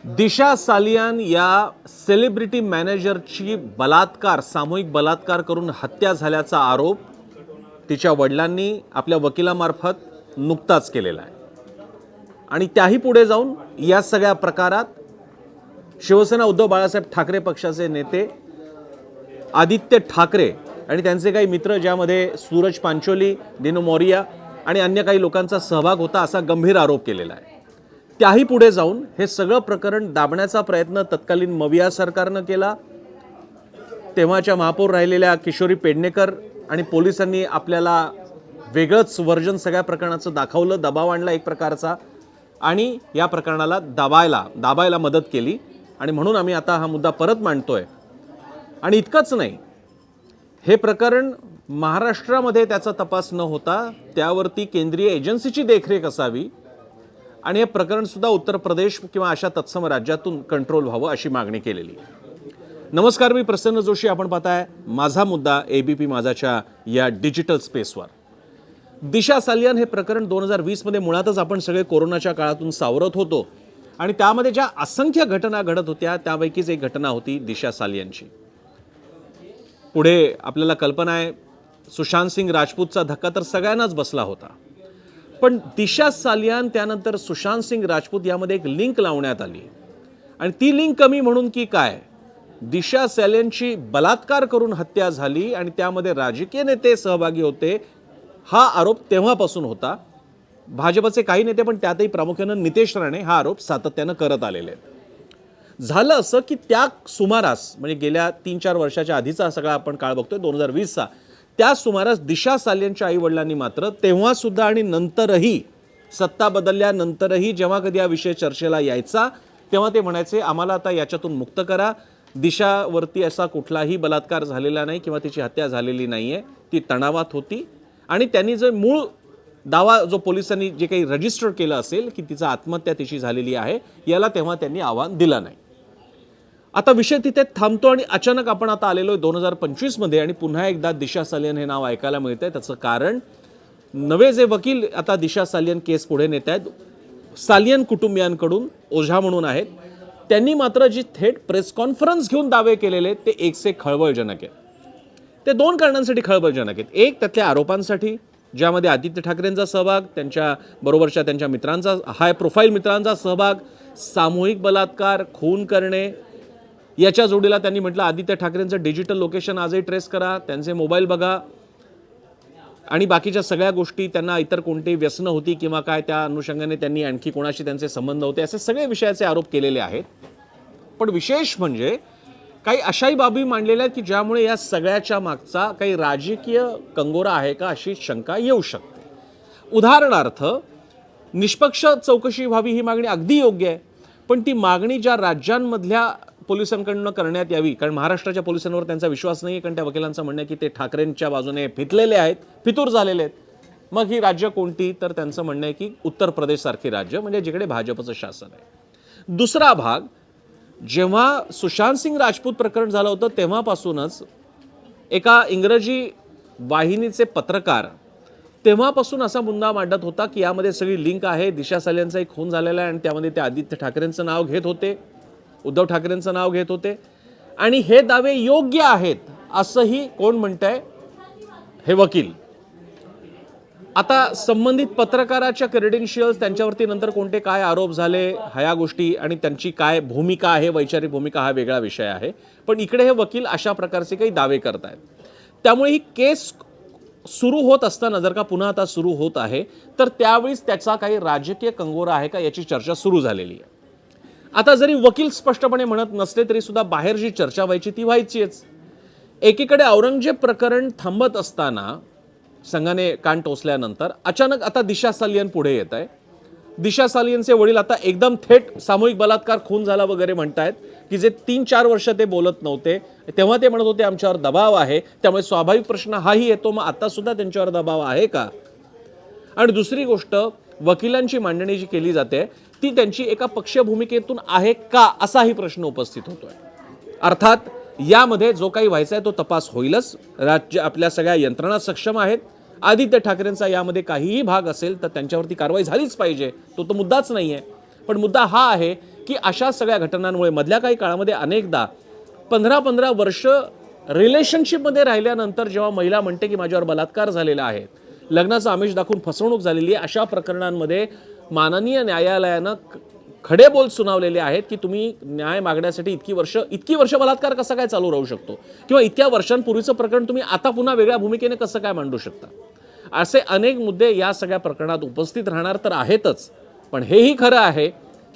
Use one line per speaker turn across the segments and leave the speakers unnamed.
दिशा सालियान या सेलिब्रिटी मॅनेजरची सामूहिक बलात्कार करून हत्या झाल्याचा आरोप तिच्या वडिलांनी आपल्या वकिलामार्फत नुकताच केलेला आहे। आणि त्याही पुढे जाऊन या सगळ्या प्रकारात शिवसेना उद्धव बाळासाहेब ठाकरे पक्षाचे नेते आदित्य ठाकरे आणि त्यांचे काही मित्र, ज्यामध्ये सूरज पांचोली, दिनू मोरिया आणि अन्य काही लोकांचा सहभाग होता, असा गंभीर आरोप केलेला आहे। त्याही पुढे जाऊन हे सगळं प्रकरण दाबण्याचा प्रयत्न तत्कालीन मविया सरकारनं केला। तेव्हाच्या महापौर राहिलेल्या किशोरी पेडणेकर आणि पोलिसांनी आपल्याला वेगळंच वर्जन सगळ्या प्रकरणाचं दाखवलं, दबाव आणला एक प्रकारचा, आणि या प्रकरणाला दाबायला मदत केली। आणि म्हणून आम्ही आता हा मुद्दा परत मांडतोय। आणि इतकंच नाही, हे प्रकरण महाराष्ट्रामध्ये त्याचा तपास न होता त्यावरती केंद्रीय एजन्सीची देखरेख असावी आणि हे प्रकरण सुद्धा उत्तर प्रदेश किंवा अशा तत्सम राज्यातून कंट्रोल व्हावं अशी मागणी केलेली आहे। नमस्कार, मी प्रसन्न जोशी, आपण पाहताय माझा मुद्दा एबीपी माझाच्या या डिजिटल स्पेसवर। दिशा सालियान हे प्रकरण 2020 मध्ये मुळातच आपण सगळे कोरोनाच्या काळातून सावरत होतो आणि त्यामध्ये ज्या असंख्य घटना घडत होत्या त्यापैकीच एक घटना होती दिशा सालियानची। पुढे आपल्याला कल्पना आहे, सुशांत सिंग राजपूतचा धक्का तर सगळ्यांनाच बसला होता, पण दिशा सालियान त्यानंतर सुशांत सिंग राजपूत यामध्ये एक लिंक लावण्यात आली आणि ती लिंक कमी म्हणून की काय, दिशा सालियानची बलात्कार करून हत्या झाली आणि त्यामध्ये राजकीय नेते सहभागी होते हा आरोप तेव्हापासून होता। भाजपचे काही नेते, पण त्यातही प्रामुख्यानं नितेश राणे हा आरोप सातत्यानं करत आलेले आहेत। झालं असं की त्या सुमारास, म्हणजे गेल्या 3-4 वर्षाच्या आधीचा सगळा आपण काळ बघतोय 2020चा, त्या सुमारास दिशा सालियानच्या आई वडिलांनी मात्र तेव्हा सुद्धा आणि नंतरही, सत्ता बदलल्यानंतरही जेव्हा कधी हा विषय चर्चेला यायचा तेव्हा ते म्हणायचे, आम्हाला आता याच्यातून मुक्त करा, दिशावरती असा कुठलाही बलात्कार झालेला नाही किंवा तिची हत्या झालेली नाहीये, ती तणावात होती। आणि त्यांनी जो मूळ दावा जो पोलिसांनी जे काही रजिस्टर केलं असेल की तिचा आत्महत्या तिची झालेली आहे, याला तेव्हा त्यांनी आव्हान दिलं नाही। आता विषय तिथे थांबतो आणि अचानक आपण आता आलेलो 2025 मध्ये आणि पुन्हा एकदा दिशा सालियान हे नाव ऐकायला मिळतंय। त्याचं कारण, नवे जे वकील आता दिशा सालियान केस पुढे नेत आहेत, सालियान कुटुंबियांकडून ओझा म्हणून आहेत, त्यांनी मात्र जी थेट प्रेस कॉन्फरन्स घेऊन दावे केलेले ते एकसे खळबळजनक आहेत। ते 2 कारणांसाठी खळबळजनक आहेत। एक, त्यातल्या आरोपांसाठी, ज्यामध्ये आदित्य ठाकरेंचा सहभाग, त्यांच्या बरोबरच्या त्यांच्या मित्रांचा, हाय प्रोफाईल मित्रांचा सहभाग, सामूहिक बलात्कार, खून करणे, याच्या जोडीला त्यांनी म्हटलं आदित्य ठाकरेंचं डिजिटल लोकेशन आजही ट्रेस करा, त्यांचे मोबाईल बघा आणि बाकीच्या सगळ्या गोष्टी, त्यांना इतर कोणती व्यसनं होती किंवा काय, त्या अनुषंगाने त्यांनी आणखी कोणाशी त्यांचे संबंध होते, असे सगळे विषयाचे आरोप केलेले आहेत। पण विशेष म्हणजे काही अशाही बाबी मांडलेल्या आहेत की ज्यामुळे या सगळ्याच्या मागचा काही राजकीय कंगोरा आहे का अशी शंका येऊ शकते। उदाहरणार्थ, निष्पक्ष चौकशी व्हावी ही मागणी अगदी योग्य आहे, पण ती मागणी ज्या राज्यांमधल्या पोलिसांकडून करण्यात यावी, कारण महाराष्ट्राच्या पोलिसांवर त्यांचा विश्वास नाही आहे, कारण त्या वकिलांचं म्हणणं आहे की ते ठाकरेंच्या बाजूने फितलेले आहेत, फितूर झालेले आहेत। मग ही राज्य कोणती, तर त्यांचं म्हणणं आहे की उत्तर प्रदेश सारखी राज्य, म्हणजे जिकडे भाजपचं शासन आहे। दुसरा भाग, जेव्हा सुशांत सिंग राजपूत प्रकरण झालं होतं तेव्हापासूनच एका इंग्रजी वाहिनीचे पत्रकार तेव्हापासून असा मुद्दा मांडत होता की यामध्ये सगळी लिंक आहे, दिशा सालियानचा एक खून झालेला आहे आणि त्यामध्ये ते आदित्य ठाकरेंचं नाव घेत होते, उद्धव ठाकरेंचं नाव घेत होते आणि हे दावे योग्य आहेत असंही कोण म्हणतंय, हे वकील। आता संबंधित पत्रकाराच्या क्रेडेन्शियल्स, त्यांच्यावरती नंतर कोणते काय आरोप झाले, ह्या गोष्टी आणि त्यांची काय भूमिका आहे, वैचारिक भूमिका, हा वेगळा विषय आहे। पण इकडे हे वकील अशा प्रकारचे काही दावे करतायत, त्यामुळे ही केस सुरू होत असताना, जर का पुन्हा आता सुरू होत आहे, तर त्यावेळीच त्याचा काही राजकीय कंगोरा आहे का याची चर्चा सुरू झालेली आहे। आता जरी वकील स्पष्टपणे म्हणत नसले तरी सुद्धा बाहेर जी चर्चा व्हायची ती व्हायचीच। एकीकडे औरंगजेब प्रकरण थांबत असताना, संघाने कान टोचल्यानंतर अचानक आता दिशा सालियान पुढे येत आहे। दिशा सालियानचे वडील आता एकदम थेट सामूहिक बलात्कार, खून झाला वगैरे म्हणतायत, की जे 3-4 वर्ष ते बोलत नव्हते, तेव्हा ते म्हणत होते आमच्यावर दबाव आहे, त्यामुळे स्वाभाविक प्रश्न हाही येतो, मग आता सुद्धा त्यांच्यावर दबाव आहे का। आणि दुसरी गोष्ट, वकिलांची मांडणी जी केली जाते ती त्यांची एका पक्षीय भूमिकेतून आहे का, असाही प्रश्न उपस्थित होतोय। अर्थात यामध्ये जो काही व्हायचा आहे तो तपास होईलच, राज्य आपल्या सगळ्या यंत्रणा सक्षम आहेत, आदित्य ठाकरेंचा यामध्ये काहीही भाग असेल तर त्यांच्यावरती कारवाई झालीच पाहिजे, तो मुद्दाच नाहीये। पण मुद्दा हा आहे की अशा सगळ्या घटनांमुळे मधल्या काही काळामध्ये अनेकदा 15-15 वर्ष रिलेशनशिपमध्ये राहिल्यानंतर जेव्हा महिला म्हणते की माझ्यावर बलात्कार झालेला आहे, लग्नाचं आमिष दाखवून फसवणूक झालेली आहे, अशा प्रकरणांमध्ये माननीय न्यायालयानं खडे बोल सुनावलेले आहेत की तुम्ही न्याय मागण्यासाठी इतकी वर्ष बलात्कार कसा काय चालू राहू शकतो, किंवा इतक्या वर्षांपूर्वीचं प्रकरण तुम्ही आता पुन्हा वेगळ्या भूमिकेने कसं काय मांडू शकता. असे अनेक मुद्दे या सगळ्या प्रकरणात उपस्थित राहणार तर आहेतच, पण हेही खरं आहे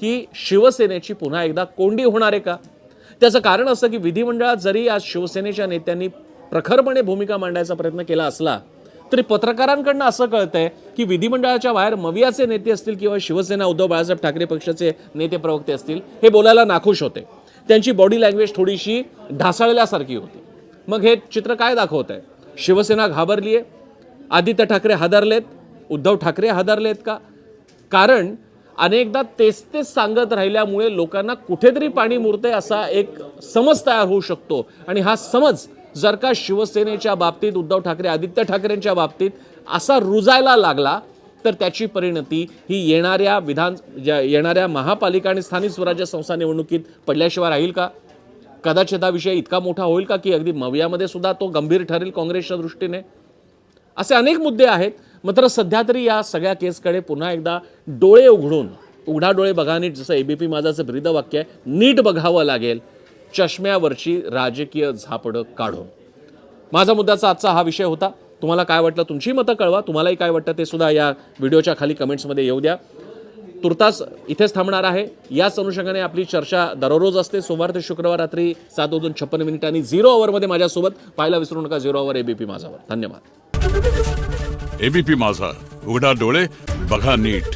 की शिवसेनेची पुन्हा एकदा कोंडी होणार आहे का. त्याचं कारण असं की विधिमंडळात जरी आज शिवसेनेच्या नेत्यांनी प्रखरपणे भूमिका मांडायचा प्रयत्न केला असला तरी पत्रकारांकडनं असं कळतंय की विधिमंडळाच्या बाहेर मवियाचे नेते असतील किंवा शिवसेना उद्धव बाळासाहेब ठाकरे पक्षाचे नेते प्रवक्ते असतील, हे बोलायला नाखुश होते. त्यांची बॉडी लँग्वेज थोडीशी ढासळल्यासारखी होती. मग हे चित्र काय दाखवत आहे? शिवसेना घाबरली आहे, आदित्य ठाकरे हादरलेत, उद्धव ठाकरे हादरलेत का? कारण अनेकदा तेच सांगत राहिल्यामुळे लोकांना कुठेतरी पाणी मुरते असा एक समज तयार होऊ शकतो, आणि हा समज जर का शिवसेनेच्या बाबतीत, उद्धव ठाकरे आदित्य ठाकरेंच्या बाबतीत असा रुजायला लागला तर त्याची परिणती ही येणाऱ्या महापालिका आणि स्थानिक स्वराज्य संस्था निवडणुकीत पडल्याशिवाय राहील का? कदाचित हा विषय इतका मोठा होईल का की अगदी मवियामध्ये सुद्धा तो गंभीर ठरेल काँग्रेसच्या दृष्टीने. असे अनेक मुद्दे आहेत. मात्र सध्या तरी या सगळ्या केसकडे पुन्हा एकदा डोळे उघडून, उघडा डोळे बघा नीट, जसं एबीपी माझाचं ब्रीदवाक्य आहे, नीट बघावं लागेल, चष्म्यावरची राजकीय झापडं काढून. माझा मुद्द्याचा आजचा हा विषय होता. तुम्हाला काय वाटलं? तुमची मतं कळवा. तुम्हालाही काय वाटतं ते सुद्धा या व्हिडिओच्या खाली कमेंट्समध्ये येऊ द्या. तुर्तास इथेच थांबणार आहे. याच अनुषंगाने आपली चर्चा दररोज असते, सोमवार ते शुक्रवार रात्री 7:56 0 ओव्हरमध्ये माझ्यासोबत. पाहायला विसरू नका 0 ओव्हर एबीपी माझावर. धन्यवाद.
एबीपी माझा, उघडा डोळे बघा नीट.